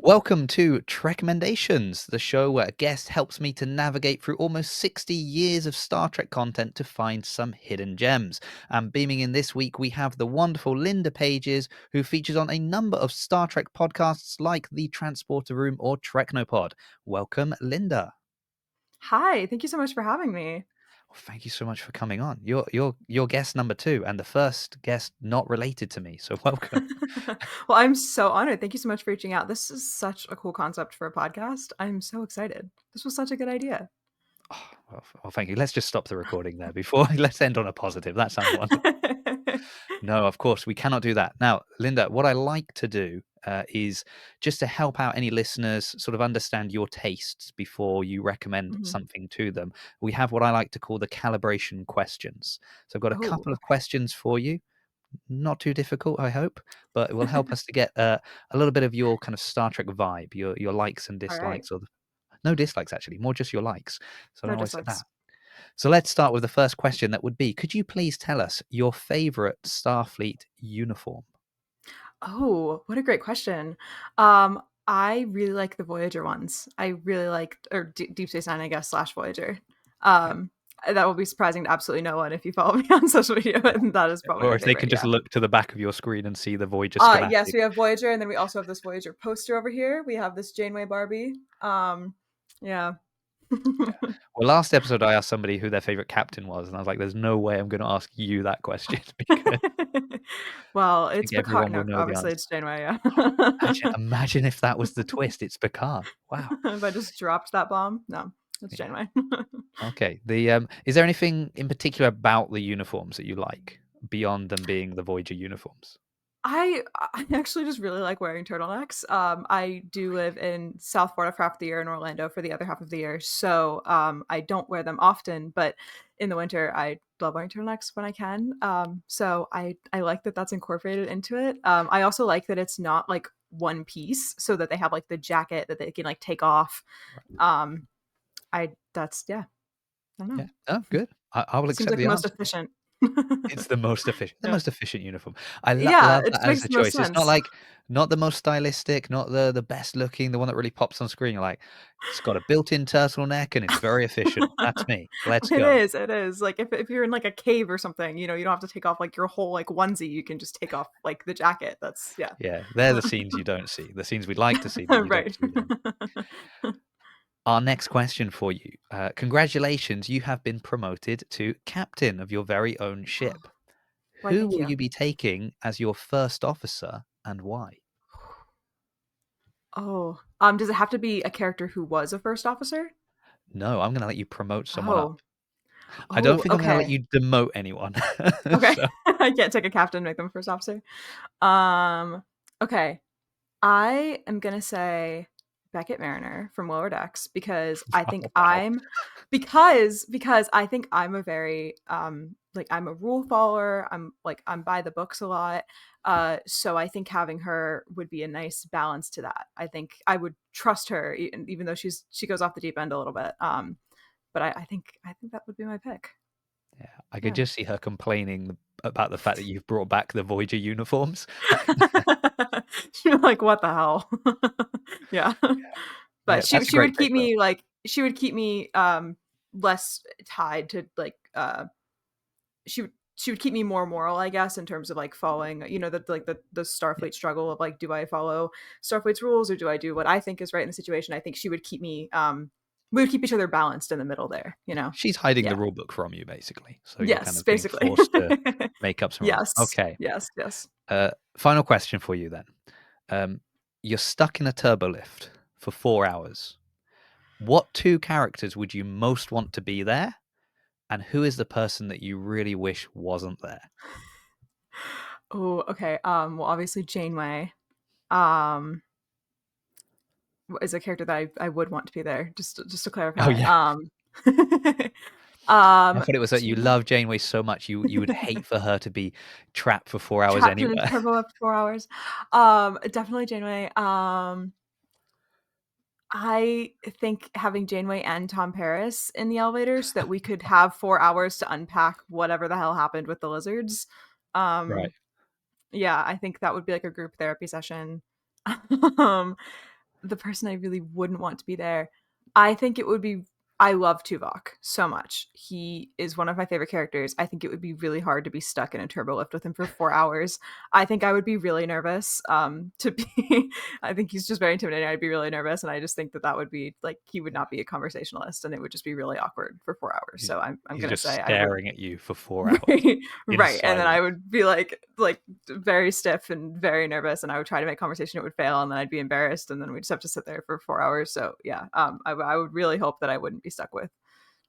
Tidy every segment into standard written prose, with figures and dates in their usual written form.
Welcome to Trekommendations, the show where a guest helps me to navigate through almost 60 years of Star Trek content to find some hidden gems. And beaming in this week, we have the wonderful Linda Paigs, who features on a number of Star Trek podcasts like the Transporter Room or Treknopod. Welcome, Linda. Hi, thank you so much for having me. Well, thank you so much for coming on. You're guest number 2 and the first guest not related to me, so welcome. Well, I'm so honored. Thank you so much for reaching out. This is such a cool concept for a podcast. I'm so excited. This was such a good idea. Oh, well, thank you. Let's just stop the recording there before let's end on a positive. That sounds wonderful. No, of course, we cannot do that. Now, Linda, what I like to do is just to help out any listeners sort of understand your tastes before you recommend Mhm. something to them. We have what I like to call the calibration questions. So I've got a Oh, couple of okay. questions for you. Not too difficult, I hope, but it will help us to get a little bit of your kind of Star Trek vibe, your likes and All right. dislikes, or no dislikes actually, more just your likes. So I No don't always say that. dislikes. So let's start with the first question. That would be, could you please tell us your favorite Starfleet uniform? Oh, what a great question. I really like the Voyager ones. I really like, or Deep Space Nine, I guess, slash Voyager. Yeah. Um, that will be surprising to absolutely no one if you follow me on social media, and that is probably Or my if they favorite. can just Yeah. look to the back of your screen and see the Voyager Yes, schematic. we have Voyager, and then we also have this Voyager poster over here. We have this Janeway Barbie. Yeah. Well, last episode I asked somebody who their favorite captain was, and I was like, "There's no way I'm going to ask you that question because Well, I it's think Picard. everyone will No, know the obviously answer." it's Janeway. Yeah. Imagine if that was the twist. It's Picard. Wow. If I just dropped that bomb, no, it's Yeah. Janeway. Okay. Is there anything in particular about the uniforms that you like beyond them being the Voyager uniforms? I actually just really like wearing turtlenecks. I do live in South Florida for half the year and Orlando for the other half of the year, so I don't wear them often. But in the winter, I love wearing turtlenecks when I can. So I like that that's incorporated into it. I also like that it's not like one piece, so that they have like the jacket that they can like take off. Um, I that's yeah, I don't know. Yeah. Oh, good. I will Seems accept like the the most answer. efficient. It's the Yeah, most efficient uniform. I yeah, love it that as makes a the most choice. It's not sense. like not the most stylistic, not the best looking, the one that really pops on screen. You're like, "It's got a built-in turtleneck and it's very efficient. That's me. Let's It go." is, it is. Like, if you're in, like, a cave or something, you don't have to take off, like, your whole, like, onesie, you can just take off, like, the jacket. That's yeah. Yeah, they're the scenes you don't see, the scenes we'd like to see, but you don't Right. see them. Our next question for you. Congratulations, you have been promoted to captain of your very own Oh, ship. why, Who thank will you. you be taking as your first officer and why? Oh, does it have to be a character who was a first officer? No, I'm gonna let you promote someone up. Oh. I don't Oh, think I'm gonna let okay. you demote anyone. Okay. So I can't take a captain and make them a first officer. Um, okay. I am gonna say Beckett Mariner from Lower Decks because I think oh, wow. because I think I'm a very like I'm a rule follower. I'm by the books a lot. So I think having her would be a nice balance to that. I think I would trust her even though she goes off the deep end a little bit. But I think that would be my pick. Yeah, I could Yeah. just see her complaining about the fact that you've brought back the Voyager uniforms. You're like, what the hell? Yeah. Yeah, But she that's a she great would pick, keep though. me like she would keep me less tied to like she would keep me more moral, I guess, in terms of like following, the Yeah, Starfleet struggle of like, do I follow Starfleet's rules or do I do what I think is right in the situation? I think she would keep me we would keep each other balanced in the middle there, you know? she's hiding the Yeah. rule book from you, basically, so you're kind Yes, of being basically. forced to make up some rules. Yes. Okay, Yes, yes. final question for you then. Um, you're stuck in a turbo lift for 4 hours. What 2 characters would you most want to be there, and who is the person that you really wish wasn't there? Oh, okay. Well, obviously Janeway. Um is a character that I would want to be there, just to Oh, clarify. yeah. I Um, thought it was that you Janeway love Janeway so much you would hate for her to be trapped for 4 hours trapped in a anywhere. turbo up 4 hours. Definitely Janeway. I think having Janeway and Tom Paris in the elevator so that we could have 4 hours to unpack whatever the hell happened with the lizards. Right. Um, yeah, I think that would be like a group therapy session. Um, the person I really wouldn't want to be there, I think it would be. I love Tuvok so much. He is one of my favorite characters. I think it would be really hard to be stuck in a turbo lift with him for 4 hours. I think I would be really nervous. To be, I think he's just very intimidating. I'd be really nervous, and I just think that that would be like he would not be a conversationalist, and it would just be really awkward for 4 hours. He's, So I'm he's gonna just say I would. staring at you for 4 hours Right, in right. And then I silence. would be like very stiff and very nervous, and I would try to make conversation, it would fail, and then I'd be embarrassed, and then we'd just have to sit there for 4 hours. So yeah, I would really hope that I wouldn't be stuck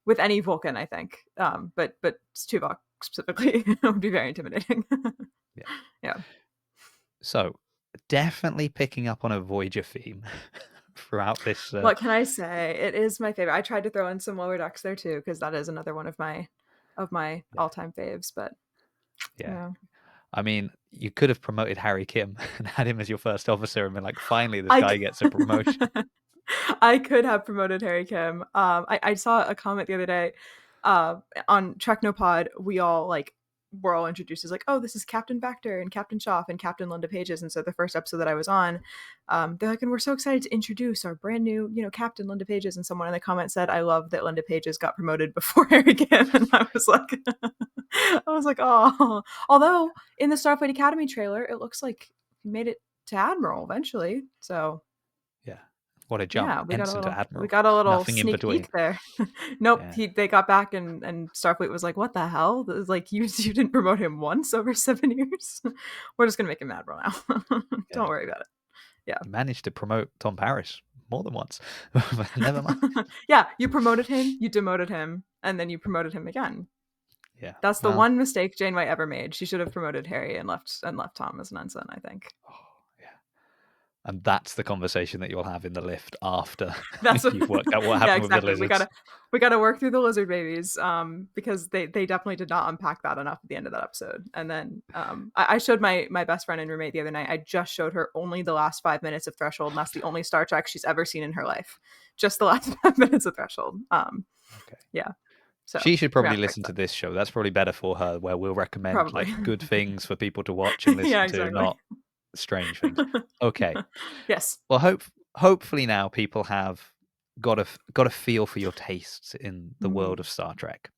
with any Vulcan, I think. But Tuvok specifically would be very intimidating. Yeah. Yeah. So definitely picking up on a Voyager theme throughout this. What can I say? It is my favorite. I tried to throw in some Lower Decks there too, because that is another one of my Yeah. all-time faves. But Yeah. yeah, I mean, you could have promoted Harry Kim and had him as your first officer and been like, finally, this I guy gets a promotion. I could have promoted Harry Kim. I saw a comment the other day uh, on Treknopod. We're all introduced as like, oh, this is Captain Vector and Captain Schaff and Captain Linda Paiges. And so the first episode that I was on, they're like, and we're so excited to introduce our brand new, Captain Linda Paiges. And someone in the comment said, I love that Linda Paiges got promoted before Harry Kim. And I was like, oh. Although in the Starfleet Academy trailer, it looks like he made it to Admiral eventually. So Yeah. What a jump. yeah, Ensign to we Admiral. got a little Nothing in sneak between. peek there. Nope, Yeah. they got back and Starfleet was like, "What the hell? Like you didn't promote him once over 7 years? We're just gonna make him admiral now. Yeah. Don't worry about it." Yeah. You managed to promote Tom Paris more than once. But never mind. Yeah, you promoted him, you demoted him, and then you promoted him again. Yeah. That's the Well, one mistake Janeway ever made. She should have promoted Harry and left Tom as an ensign, I think. oh, yeah. And that's the conversation that you'll have in the lift after That's what, you've worked out what yeah, happened with the exactly. lizards. We gotta work through the lizard babies, because they definitely did not unpack that enough at the end of that episode. And then I showed my best friend and roommate the other night. I just showed her only the last 5 minutes of Threshold, and that's the only Star Trek she's ever seen in her life. Just the last 5 minutes of Threshold. Okay. Yeah. So She should we're gonna probably have to fix listen to that. this show. That's probably better for her, where we'll recommend Probably. like good things for people to watch and Yeah, listen to, exactly. not strange things. Okay. Yes. Well, hopefully now people have got a feel for your tastes in the world of Star Trek.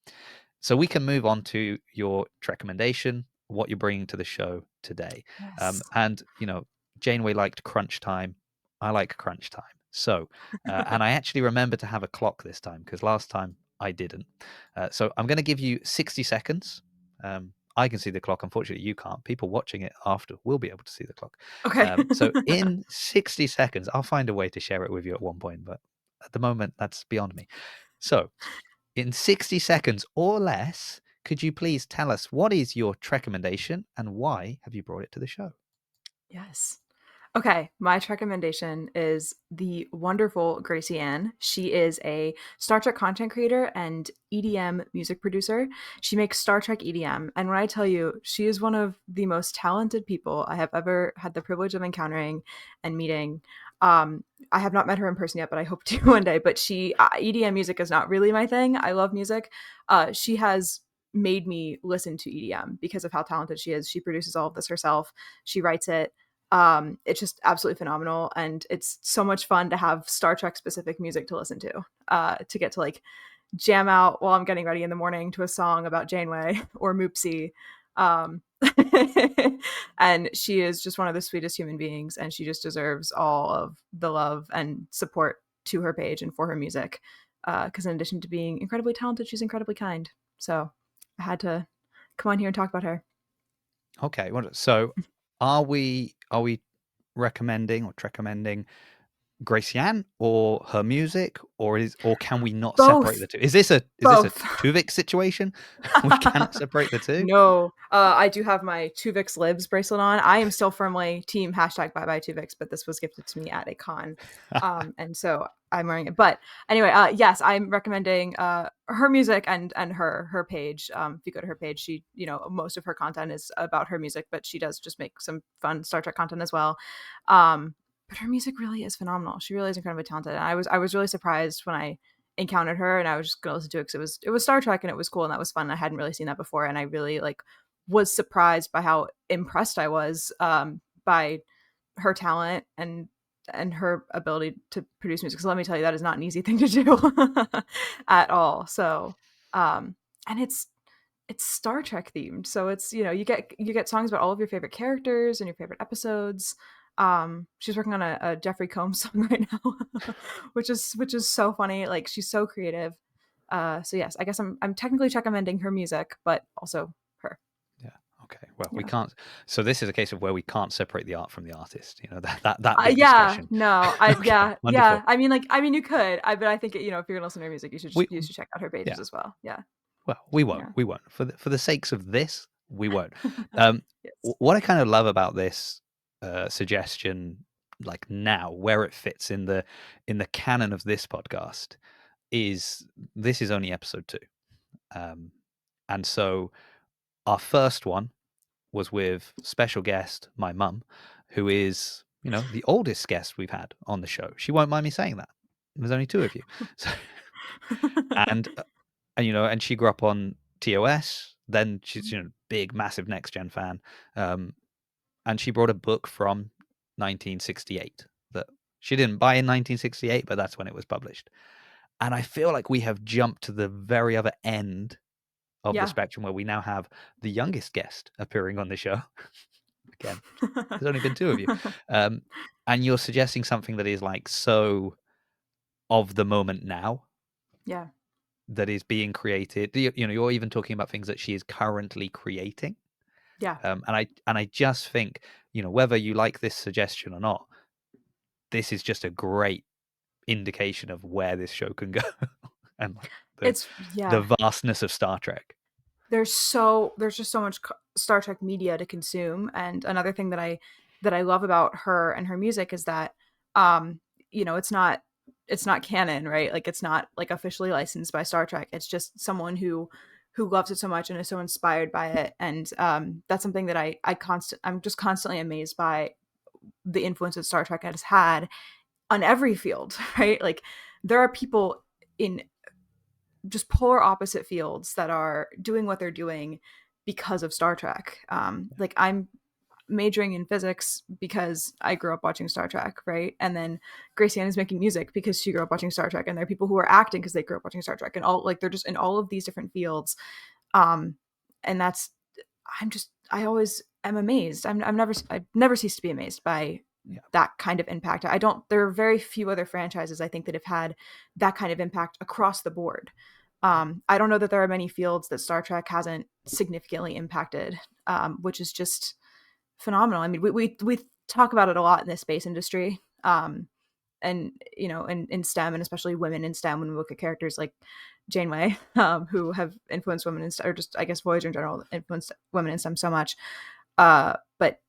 So we can move on to your recommendation, what you're bringing to the show today. Yes. And Janeway liked crunch time. I like crunch time. So, and I actually remember to have a clock this time because last time I didn't. So I'm going to give you 60 seconds. I can see the clock. Unfortunately, you can't. People watching it after will be able to see the clock. Okay. So in 60 seconds, I'll find a way to share it with you at one point, but at the moment, that's beyond me. So in 60 seconds or less, could you please tell us what is your Trekommendation and why have you brought it to the show? Yes. Okay, my recommendation is the wonderful Gracie Anne. She is a Star Trek content creator and EDM music producer. She makes Star Trek EDM. And when I tell you, she is one of the most talented people I have ever had the privilege of encountering and meeting. I have not met her in person yet, but I hope to one day. But EDM music is not really my thing. I love music. She has made me listen to EDM because of how talented she is. She produces all of this herself. She writes it. It's just absolutely phenomenal, and it's so much fun to have Star Trek specific music to listen to get to like jam out while I'm getting ready in the morning to a song about Janeway or Moopsie. um and she is just one of the sweetest human beings, and she just deserves all of the love and support to her page and for her music, because in addition to being incredibly talented, she's incredibly kind. So I had to come on here and talk about her. Okay, so are we recommending or recommending Gracie Anne or her music, or can we not separate Both. the two? Is this a Both. Tuvix situation? We cannot separate the two. No, I do have my Tuvix Lives bracelet on. I am still firmly team hashtag bye bye Tuvix, but this was gifted to me at a con. And so I'm wearing it. But anyway, yes, I'm recommending her music and her page. If you go to her page, she, most of her content is about her music, but she does just make some fun Star Trek content as well. But her music really is phenomenal. She really is incredibly talented. And I was really surprised when I encountered her, and I was just gonna listen to it because it was Star Trek and it was cool and that was fun. I hadn't really seen that before, and I really was surprised by how impressed I was by her talent and her ability to produce music. So let me tell you, that is not an easy thing to do at all. So, and it's Star Trek themed. So it's, you get songs about all of your favorite characters and your favorite episodes. She's working on a Jeffrey Combs song right now, which is so funny. Like, she's so creative. So yes, I guess I'm technically recommending her music, but also her. Yeah. Okay. Well, we Yeah. can't. So this is a case of where we can't separate the art from the artist. That big Yeah, discussion. no, Okay. yeah. Wonderful. I mean, you could, but I think, if you're gonna listen to her music, We you should check out her pages yeah. as well. Yeah, Well, we won't. yeah. We won't. For the sakes of this, we won't. Um, Yes. what I kind of love about this suggestion, like now, where it fits in the canon of this podcast, is this is only episode 2, um, and so our first one was with special guest my mum, who is the oldest guest we've had on the show. She won't mind me saying that. There's only 2 of you, so and and she grew up on TOS. Then she's big, massive next gen fan, um, and she brought a book from 1968 that she didn't buy in 1968, but that's when it was published. And I feel like we have jumped to the very other end of the Yeah. spectrum where we now have the youngest guest appearing on the show. Again, there's only been 2 of you, um, and you're suggesting something that is like so of the moment now, Yeah, that is being created. You're even talking about things that she is currently creating. yeah. And I just think, whether you like this suggestion or not, this is just a great indication of where this show can go and like It's the yeah. vastness of Star Trek. There's just so much Star Trek media to consume, and another thing that I love about her and her music is that, um, it's not canon, right? Like, it's not like officially licensed by Star Trek. It's just someone who loves it so much and is so inspired by it, and that's something that I'm just constantly amazed by, the influence that Star Trek has had on every field, right? Like, there are people in just polar opposite fields that are doing what they're doing because of Star Trek. Like, I'm majoring in physics because I grew up watching Star Trek, right? And then Gracie Anne is making music because she grew up watching Star Trek, and there are people who are acting because they grew up watching Star Trek, and all, like, they're just in all of these different fields. Um, and that's I always am amazed. I've never ceased to be amazed by Yeah. that kind of impact. I don't There are very few other franchises, I think, that have had that kind of impact across the board. I don't know that there are many fields that Star Trek hasn't significantly impacted, which is just phenomenal. I mean, we talk about it a lot in the space industry, and in STEM, and especially women in STEM, when we look at characters like Janeway, who have influenced women in STEM, or just, I guess, Voyager in general influenced women in STEM so much. But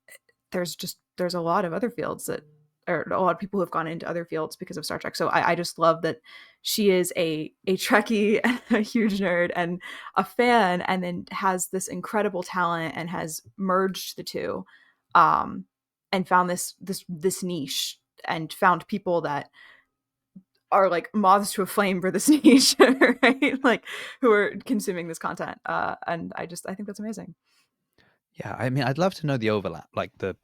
there's a lot of other fields that, or a lot of people who have gone into other fields because of Star Trek. So I just love that she is a Trekkie, and a huge nerd, and a fan, and then has this incredible talent, and has merged the two, um, and found this niche, and found people that are like moths to a flame for this niche, right? Like, who are consuming this content, and I think that's amazing. Yeah, I mean, I'd love to know the overlap, like the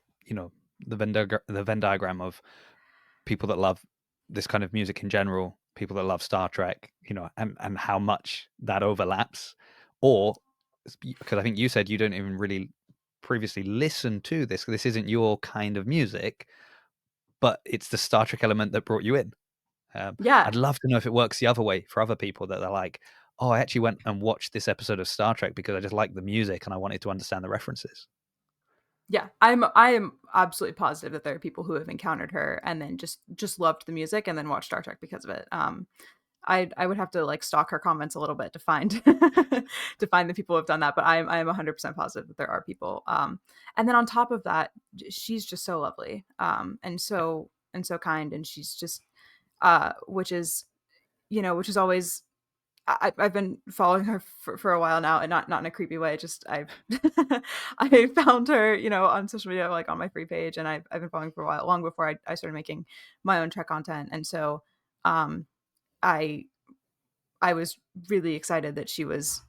Venn diagram of people that love this kind of music in general, people that love Star Trek, and how much that overlaps. Or because I think you said you don't even really previously listen to this. This isn't your kind of music, but it's the Star Trek element that brought you in. Yeah, I'd love to know if it works the other way for other people that they're like, oh, I actually went and watched this episode of Star Trek because I just liked the music and I wanted to understand the references. yeah. I am absolutely positive that there are people who have encountered her and then just loved the music and then watched Star Trek because of it. I would have to, like, stalk her comments a little bit to find to find the people who have done that, but I'm 100% positive that there are people. And then on top of that, she's just so lovely, Yeah. and so kind, and she's just, which is always, I've been following her for a while now, and not in a creepy way. Just I've I found her, on social media, like on my free page, and I've been following for a while, long before I started making my own Trek content, and so, um, I I was really excited that she was,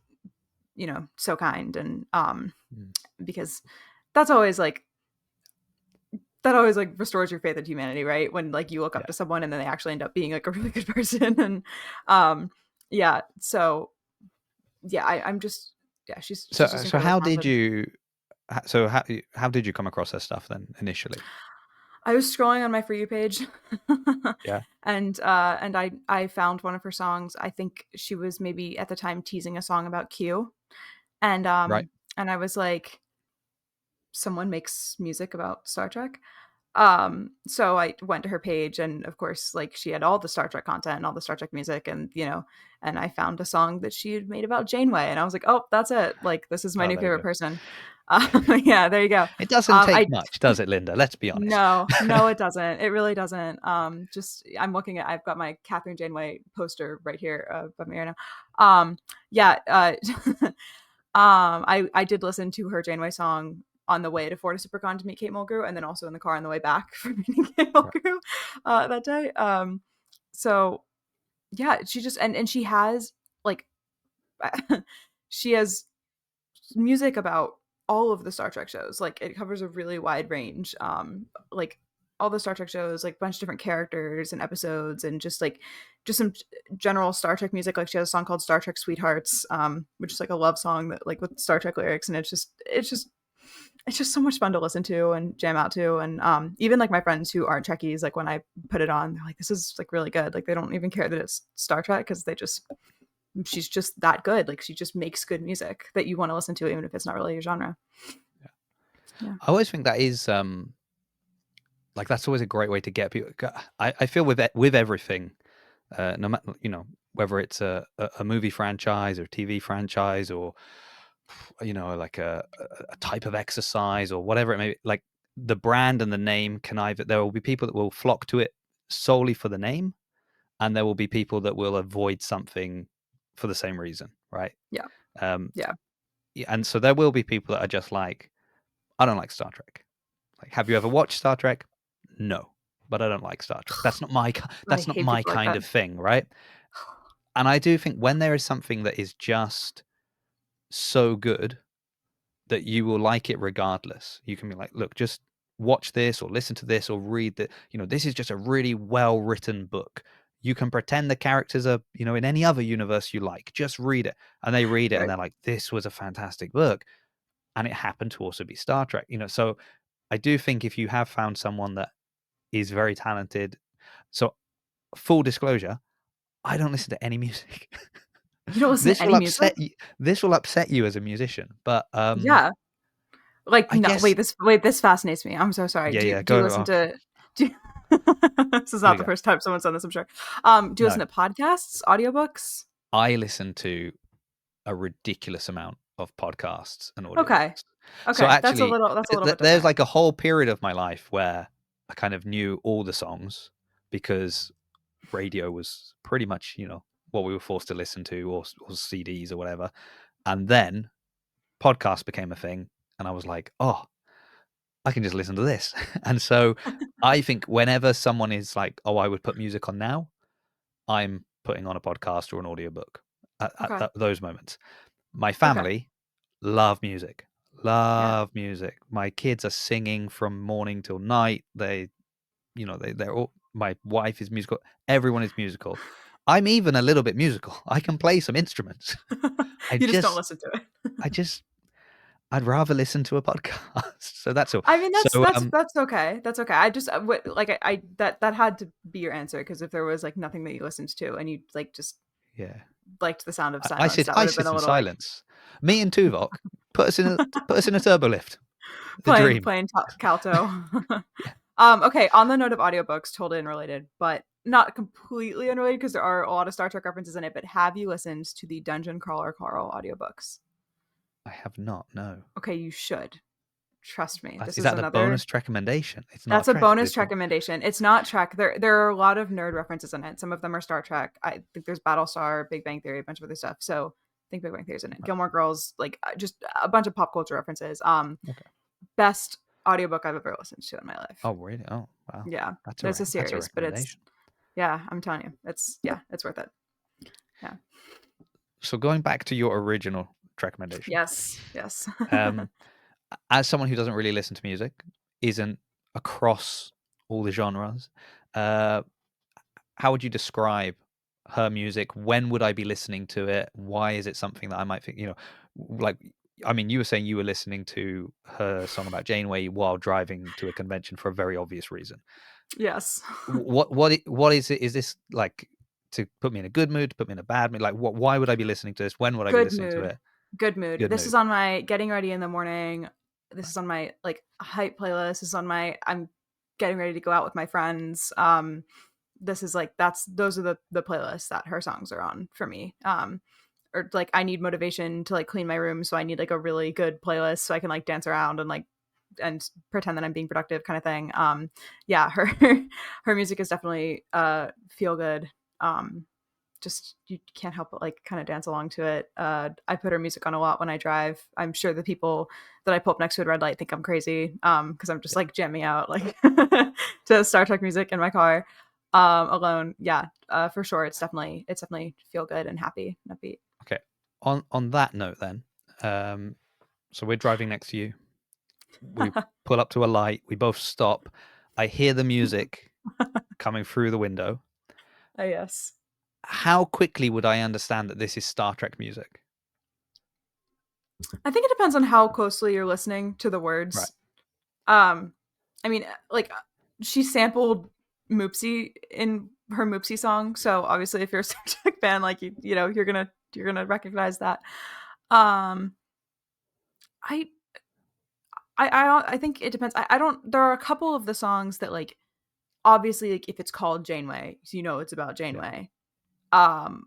so kind, and Mm. because that's always, like, that always like restores your faith in humanity, right? When like you look up Yeah. to someone and then they actually end up being like a really good person. And yeah, so yeah, I'm just yeah, she's just So incredibly how did talented. you so how did you come across her stuff then initially? I was scrolling on my For You page, Yeah. and I found one of her songs. I think she was maybe at the time teasing a song about Q, and Right. um and I was like, someone makes music about Star Trek. So I went to her page, and of course, like, she had all the Star Trek content and all the Star Trek music, and and I found a song that she had made about Janeway, and I was like, oh, that's it. Like, this is my Oh, new there you favorite go. person. Yeah, there you go. It doesn't take I much, does it, Linda? Let's be honest. No, no, it doesn't. It really doesn't. Just I'm looking at. I've got my Catherine Janeway poster right here by me right now. Yeah. I did listen to her Janeway song on the way to Florida SuperCon to meet Kate Mulgrew, and then also in the car on the way back for meeting Kate Right. Mulgrew that day. So yeah, she just and she has like she has music about all of the Star Trek shows. Like, it covers a really wide range. Like all the Star Trek shows, like a bunch of different characters and episodes, and just some general Star Trek music. Like, she has a song called Star Trek Sweethearts, which is like a love song that like with Star Trek lyrics, and it's just so much fun to listen to and jam out to. And even like my friends who aren't Trekkies, like when I put it on, they're like, this is like really good. Like, they don't even care that it's Star Trek because she's just that good. Like, she just makes good music that you want to listen to, even if it's not really your genre. Yeah. Yeah. I always think that is like that's always a great way to get people. I feel with everything, no matter whether it's a movie franchise or TV franchise or like a type of exercise or whatever it may be, like the brand and the name can either there will be people that will flock to it solely for the name, and there will be people that will avoid something for the same reason, right? Yeah. Um, Yeah. yeah, and so there will be people that are just like, I don't like Star Trek. Like, have you ever watched Star Trek? No, but I don't like Star Trek. I That's not hate my people like kind that. of thing, right? And I do think when there is something that is just so good that you will like it regardless. You can be like, look, just watch this or listen to this or read that. This is just a really well written book. You can pretend the characters are, in any other universe you like. Just read it. And they read it and Right. they're like, this was a fantastic book. And it happened to also be Star Trek. So I do think if you have found someone that is very talented. So full disclosure, I don't listen to any music. You don't listen to This will any music? upset you. This will upset you as a musician, but Yeah. Like, I no, guess wait, this fascinates me. I'm so sorry. yeah, yeah. Do you Go. listen to do you, this is Here not we the go. first time someone's done this, I'm sure. Do you No, listen to podcasts, audiobooks? I listen to a ridiculous amount of podcasts and Okay. audiobooks. So Okay. actually, That's a little bit there's different. like a whole period of my life where I kind of knew all the songs because radio was pretty much, what we were forced to listen to or CDs or whatever. And then podcast became a thing. And I was like, oh, I can just listen to this. And so I think whenever someone is like, oh, I would put music on now, I'm putting on a podcast or an audiobook Okay. at those moments. My Okay. family love music. Yeah. Love music. My kids are singing from morning till night. They're all. My wife is musical. Everyone is musical. I'm even a little bit musical. I can play some instruments. I You just don't just, listen to it. I just, I'd rather listen to a podcast. So that's all. I mean, So that's okay. That's okay. I just like I that had to be your answer, because if there was like nothing that you listened to and you like just yeah, liked the sound of I silence, sit, that I would have been sit a in little like silence. Me and Tuvok put us in a turbo lift. The playing dream. playing Calto. Yeah. Okay, on the note of audiobooks, totally unrelated, but not completely unrelated because there are a lot of Star Trek references in it, but have you listened to the Dungeon Crawler Carl audiobooks? I have not. No. Okay, you should. Trust me. This Is is that the another bonus recommendation? It's not a That's a Trek bonus edition. Trekommendation. It's not Trek. There are a lot of nerd references in it. Some of them are Star Trek. I think there's Battlestar, Big Bang Theory, a bunch of other stuff. So I think Big Bang Theory's in it. Gilmore Girls, like just a bunch of pop culture references. Okay. Best audiobook I've ever listened to in my life. Oh, really? Oh, wow. Yeah. That's It's a that's a series, but recommendation. I'm telling you, it's worth it. Yeah. So going back to your original recommendation, Yes. Yes. um, as someone who doesn't really listen to music, isn't across all the genres. Uh, how would you describe her music? When would I be listening to it? Why is it something that I might think, like, I mean, you were saying you were listening to her song about Janeway while driving to a convention for a very obvious reason. Yes. What is it? Is this like to put me in a good mood, to put me in a bad mood? Like, why would I be listening to this? When would I be Good listening to mood. it? Good mood. Good This is mood. on my getting ready in the morning. This Right. is on my like hype playlist. This is on my I'm getting ready to go out with my friends. This is like those are the playlists that her songs are on for me. Or like I need motivation to like clean my room, so I need like a really good playlist so I can like dance around and like and pretend that I'm being productive kind of thing. Yeah, her music is definitely feel good. Just you can't help but like kind of dance along to it. I put her music on a lot when I drive. I'm sure the people that I pull up next to a red light think I'm crazy because I'm just Yeah. like jamming out like to Star Trek music in my car alone. Yeah, for sure. It's definitely feel good and happy and upbeat. Okay. On that note, then, um, so we're driving next to you. We pull up to a light. We both stop. I hear the music coming through the window. Yes. How quickly would I understand that this is Star Trek music? I think it depends on how closely you're listening to the Right. words. Um, I mean, like she sampled Moopsie in her Moopsie song, so obviously, if you're a Star Trek fan, like you know, you're gonna recognize that. Um, I I think it depends. I don't. There are a couple of the songs that like obviously like if it's called Janeway, so you know it's about Yeah. Janeway. Um,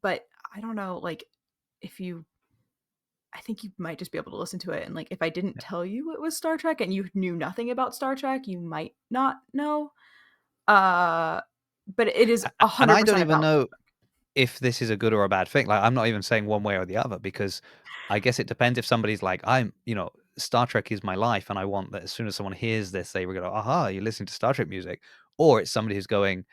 but I don't know like if you I think you might just be able to listen to it and like if I didn't Yeah. tell you it was Star Trek and you knew nothing about Star Trek, you might not know. Uh but it is And I don't 100% even about know if this is a good or a bad thing. Like, I'm not even saying one way or the other because I guess it depends if somebody's like, Star Trek is my life, and I want that as soon as someone hears this, they would go, aha, you're listening to Star Trek music. Or it's somebody who's going,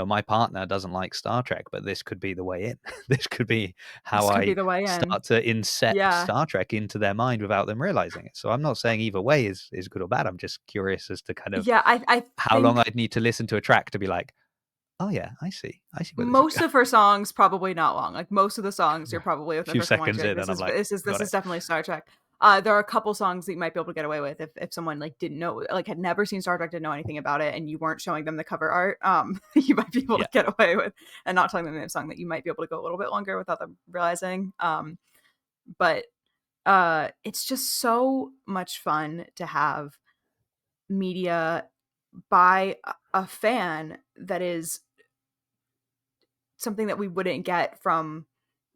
my partner doesn't like Star Trek, but this could be the way in. This could be how this could be I the way in. start to incept Yeah. Star Trek into their mind without them realizing it. So I'm not saying either way is good or bad. I'm just curious as to kind of Yeah, I how long think I'd need to listen to a track to be like, oh yeah, I see. I see where this is most going. of her songs probably not long. Like most of the songs, you're Right. probably A within the few first one. seconds Like, in, this and I'm is like, this is this got is it. definitely Star Trek. There are a couple songs that you might be able to get away with if someone like didn't know, like had never seen Star Trek, didn't know anything about it, and you weren't showing them the cover art. You might be able to Yeah. get away with and not telling them the name of the song that you might be able to go a little bit longer without them realizing. But it's just so much fun to have media by a fan that is something that we wouldn't get from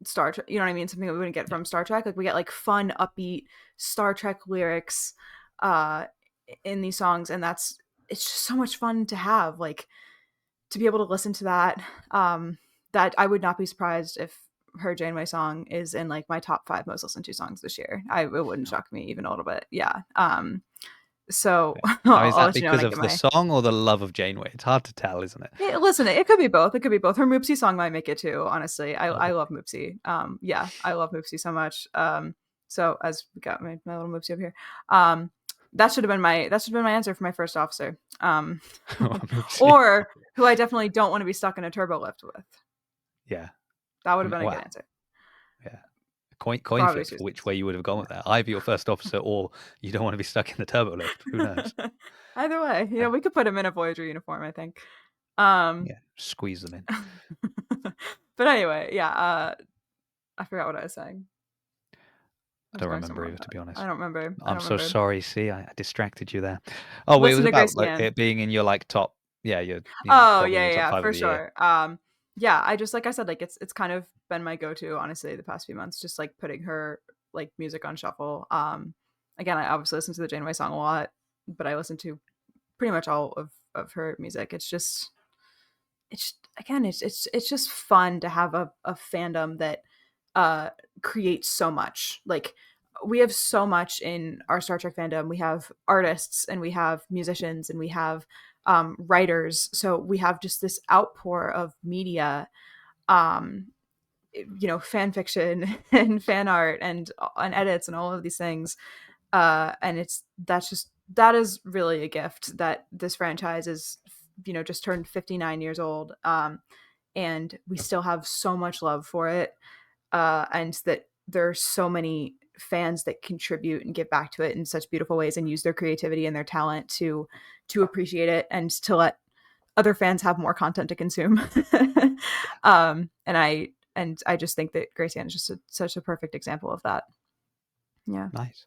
Star Trek. You know what I mean? Something that we wouldn't get Yeah. from Star Trek. Like we get like fun, upbeat Star Trek lyrics uh in these songs, and it's just so much fun to have. Like to be able to listen to that. That I would not be surprised if her Janeway song is in like my top 5 most listened to songs this year. It wouldn't No. shock me even a little bit. Yeah. So Okay. Now, is I'll that let you know when because I get of the my song or the love of Janeway? It's hard to tell, isn't it? listen, it could be both. It could be both. Her Moopsie song might make it too. Honestly, Oh, I love okay. Moopsie. Yeah, I love Moopsie so much. So as we got my little Moopsie up here, that should have been my answer for my first officer. Oopsie. Or who I definitely don't want to be stuck in a turbo lift with. Yeah. That would I have mean, been a good wow. answer Yeah. Coin for obvious flip for which reasons. way you would have gone with that. Either your first officer or you don't want to be stuck in the turbo lift. Who knows? Either way, Yeah. we could put him in a Voyager uniform. I think. Um, Yeah. Squeeze them in. but anyway, yeah. I forgot what I was saying. I I was don't going remember somewhere either, with to that. be I honest. don't remember. I I'm don't so remember. sorry. See, I distracted you there. Oh, wait, it was Listen to about Gracie like Anne. it being in your like top, yeah, your Oh probably yeah, your yeah, top yeah, five of for the year. sure. Yeah, I just like I said, like it's kind of been my go-to, honestly, the past few months, just like putting her like music on shuffle. Again, I obviously listen to the Janeway song a lot, but I listen to pretty much all of her music. It's again, it's just fun to have a fandom that uh creates so much. Like we have so much in our Star Trek fandom. We have artists and we have musicians and we have writers. So we have just this outpour of media, um, fan fiction and fan art and edits and all of these things. And that's just that is really a gift that this franchise is, just turned 59 years old. And we still have so much love for it. And that there are so many fans that contribute and give back to it in such beautiful ways and use their creativity and their talent to appreciate it and to let other fans have more content to consume. And I just think that Gracie Anne is just such a perfect example of that. Yeah. Nice.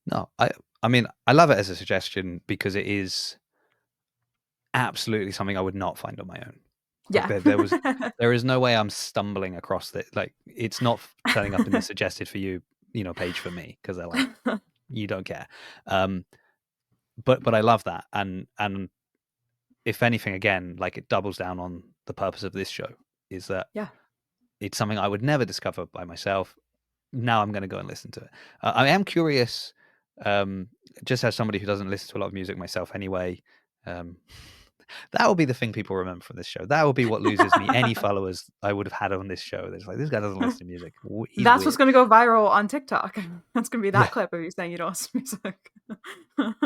No, I mean, I love it as a suggestion because it is absolutely something I would not find on my own. Like Yeah. there is no way I'm stumbling across it. Like it's not turning up in the suggested for you, page for me because they're like, you don't care. Um, but I love that, and if anything, again, like it doubles down on the purpose of this show is that Yeah. it's something I would never discover by myself. Now I'm going to go and listen to it. I am curious, um, just as somebody who doesn't listen to a lot of music myself anyway. Um, that will be the thing people remember from this show. That will be what loses me any followers I would have had on this show. There's like, this guy doesn't listen to music. He's That's what's weird. going to go viral on TikTok. That's going to be that Yeah. clip of you saying you don't listen to music.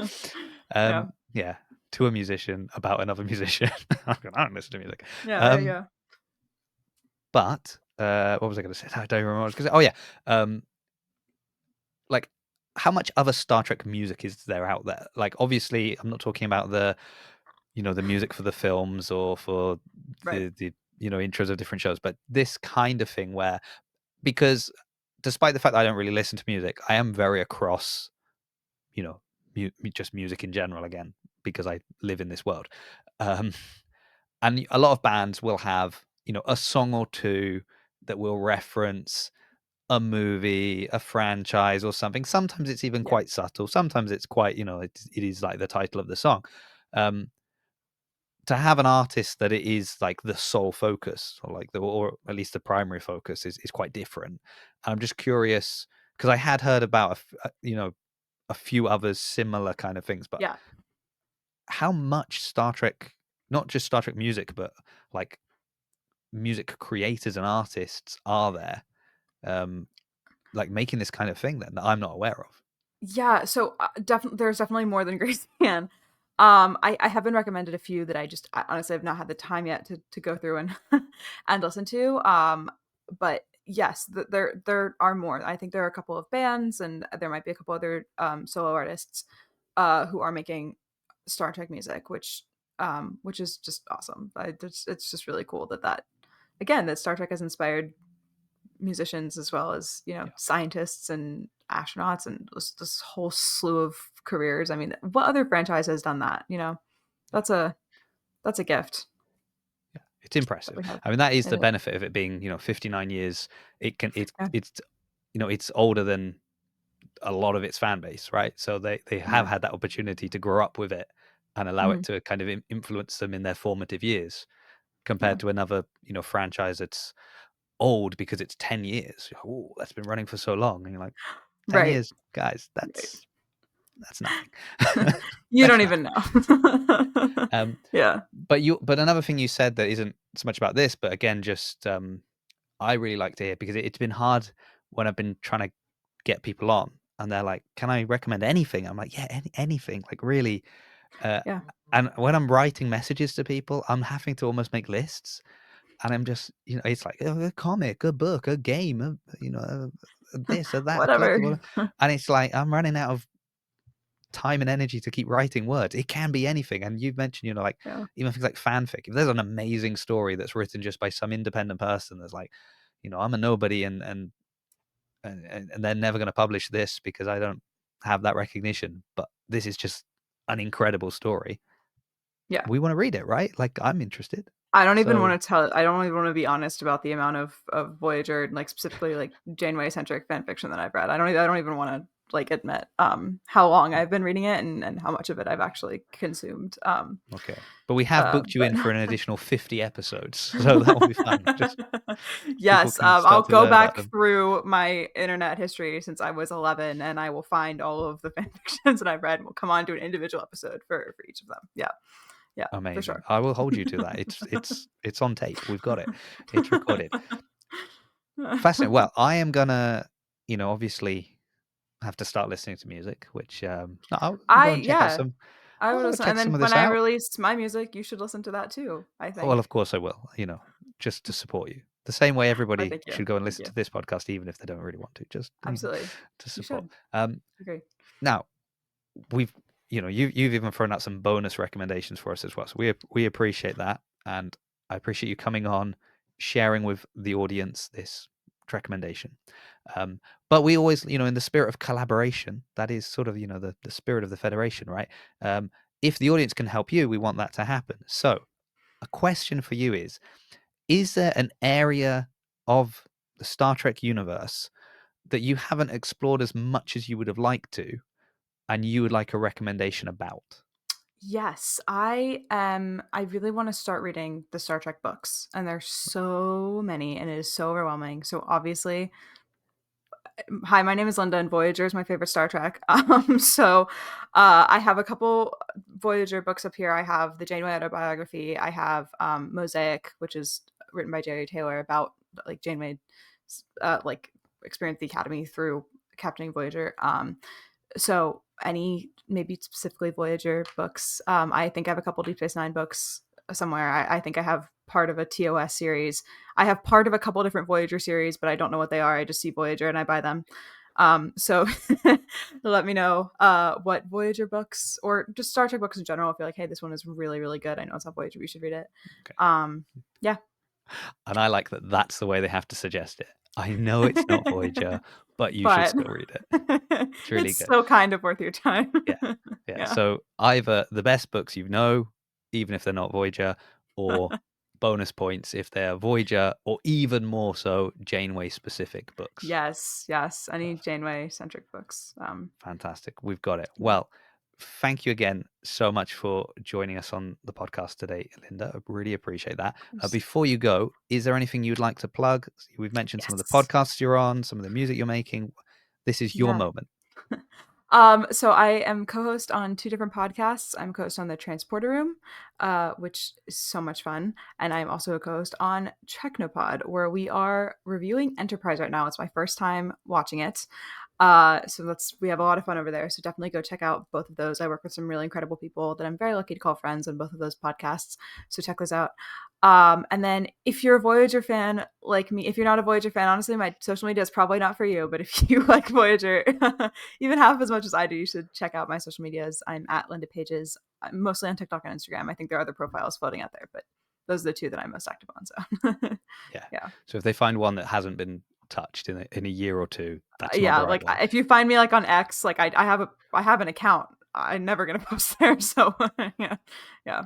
Yeah. Yeah. To a musician about another musician. I don't listen to music. Yeah. There you Um, go. but what was I going to say? I don't remember what I was going to say. Oh yeah. Like how much other Star Trek music is there out there? Like obviously I'm not talking about the music for the films or for Right. the intros of different shows, but this kind of thing where, because despite the fact that I don't really listen to music, I am very across, you know, just music in general again, because I live in this world. Um, and a lot of bands will have, a song or two that will reference a movie, a franchise or something. Sometimes it's even Yeah. quite subtle. Sometimes it's quite, it is like the title of the song. Um, to have an artist that it is like the sole focus or like or at least the primary focus is quite different. I'm just curious because I had heard about a few others similar kind of things, but Yeah. how much Star Trek, not just Star Trek music, but like music creators and artists are there, um, like making this kind of thing then that I'm not aware of? Yeah, so, definitely there's definitely more than Grace Ann. I have been recommended a few that I honestly have not had the time yet to go through and and listen to, but yes, there are more. I think there are a couple of bands, and there might be a couple other, solo artists, who are making Star Trek music, which is just awesome. It's just really cool that again, that Star Trek has inspired musicians as well as Yeah, scientists and astronauts and this whole slew of careers. I mean, what other franchise has done that? yeah, That's a that's a gift yeah. It's that impressive. we have. I mean, that is It the is. benefit of it being 59 years. Yeah. It's older than a lot of its fan base, right? So they have Yeah. had that opportunity to grow up with it and allow it Mhm. to kind of influence them in their formative years, Yeah. compared to another franchise that's old because it's 10 years. Oh, that's been running for so long, and you're like, 10 Right. years, guys, Right. that's nothing. You That's don't nothing. even know. Um, Yeah. but another thing you said that isn't so much about this, but again, just I really like to hear because it's been hard when I've been trying to get people on, and they're like, "Can I recommend anything?" I'm like, "Yeah, anything." Like really, uh, Yeah. and when I'm writing messages to people, I'm having to almost make lists, and I'm just, it's like a comic, a book, a game, this or that, a Whatever. collectible, and it's like I'm running out of time and energy to keep writing words. It can be anything, and you've mentioned, like Yeah. even things like fanfic. If there's an amazing story that's written just by some independent person that's like, I'm a nobody, and they're never going to publish this because I don't have that recognition, but this is just an incredible story. Yeah. We want to read it, right? Like I'm interested. I don't even So want to tell. I don't even want to be honest about the amount of Voyager, like specifically like Janeway centric fan fiction that I've read. I don't even want to like admit how long I've been reading it and how much of it I've actually consumed. okay, but we have booked you But in for an additional 50 episodes, so that will be fun. Just people yes, can I'll start to go learn about back them. through my internet history since I was 11, and I will find all of the fan fictions that I've read, and we'll come on to an individual episode for each of them. Yeah, yeah, for Amazing. sure. I will hold you to that. It's on tape. We've got it. It's recorded. Fascinating. Well, I am gonna, obviously, have to start listening to music, which no, I'll go I and check out yeah, some. I would I'll listen, and check some then of when this I out. release my music, you should listen to that too, I Well, think. of course I will. Just to support you, the same way Why, everybody thank you. should go and Thank listen you. to this podcast, even if they don't really want to. Just Absolutely. to You support. should. Um, Agree. Now we've you've even thrown out some bonus recommendations for us as well, so we appreciate that, and I appreciate you coming on, sharing with the audience this recommendation. But we always, in the spirit of collaboration, that is sort of the spirit of the federation, right? If the audience can help you, we want that to happen. So a question for you is there an area of the Star Trek universe that you haven't explored as much as you would have liked to, and you would like a recommendation about? Yes, I really want to start reading the Star Trek books, and there's so many, and it is so overwhelming. So obviously, hi, my name is Linda, and Voyager is my favorite Star Trek. I have a couple Voyager books up here. I have the Janeway autobiography. I have Mosaic, which is written by Jerry Taylor about like Janeway, like experienced the Academy through captaining Voyager. So any maybe specifically Voyager books. I think I have a couple Deep Space Nine books somewhere. I think I have part of a TOS series. I have part of a couple different Voyager series, but I don't know what they are. I just see Voyager and I buy them. So let me know what Voyager books or just Star Trek books in general. I feel like, hey, this one is really, really good. I know it's not Voyager, but you should read it. Okay. Yeah. And I like that that's the way they have to suggest it. I know it's not Voyager, but you should But still read it. It's really it's good. still kind of worth your time. Yeah. Yeah. Yeah. So either the best books even if they're not Voyager, or bonus points if they're Voyager, or even more so Janeway specific books. Yes, yes. Any Perfect. Janeway centric books. Fantastic. We've got it. Yeah, Well, thank you again so much for joining us on the podcast today, Linda. I really appreciate that. of course. Before you go, is there anything you'd like to plug? We've mentioned some of the Yes. podcasts you're on, some of the music you're making. This is your Yeah. moment. So I am co-host on two different podcasts. I'm co-host on the Transporter Room, which is so much fun, and I'm also a co-host on Treknopod, where we are reviewing Enterprise right now. It's my first time watching it. So we have a lot of fun over there. So definitely go check out both of those. I work with some really incredible people that I'm very lucky to call friends on both of those podcasts. So check those out. And then if you're a Voyager fan like me, if you're not a Voyager fan, honestly, my social media is probably not for you. But if you like Voyager, even half as much as I do, you should check out my social medias. I'm at Linda Paiges, I'm mostly on TikTok and Instagram. I think there are other profiles floating out there, but those are the two that I'm most active on. So Yeah. yeah. So if they find one that hasn't been touched in a year or two, that's not Yeah, the right like one. if you find me like on X, like I have an account. I'm never gonna post there. So yeah, yeah, Yeah.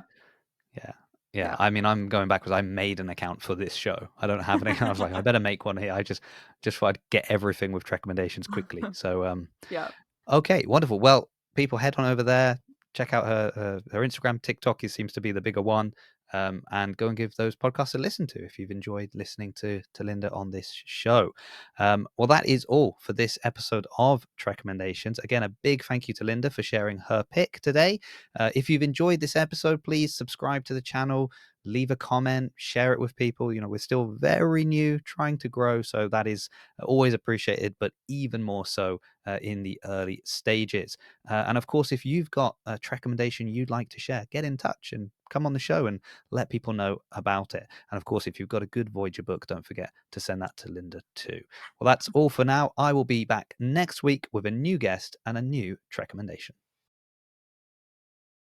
Yeah. yeah. I mean, I'm going backwards. I made an account for this show. I don't have an account. I was like, I better make one here. I just thought I'd get everything with recommendations quickly. So Yeah. okay, wonderful. Well, people head on over there, check out her Instagram, TikTok. It seems to be the bigger one, and go and give those podcasts a listen to if you've enjoyed listening to Linda on this show. Well, that is all for this episode of Trekommendations. Again, a big thank you to Linda for sharing her pick today. If you've enjoyed this episode, please subscribe to the channel. Leave a comment, share it with people. We're still very new, trying to grow, so that is always appreciated, but even more so in the early stages. And of course, if you've got a recommendation you'd like to share, get in touch and come on the show and let people know about it. And of course, if you've got a good Voyager book, don't forget to send that to Linda too. Well, that's all for now. I will be back next week with a new guest and a new recommendation.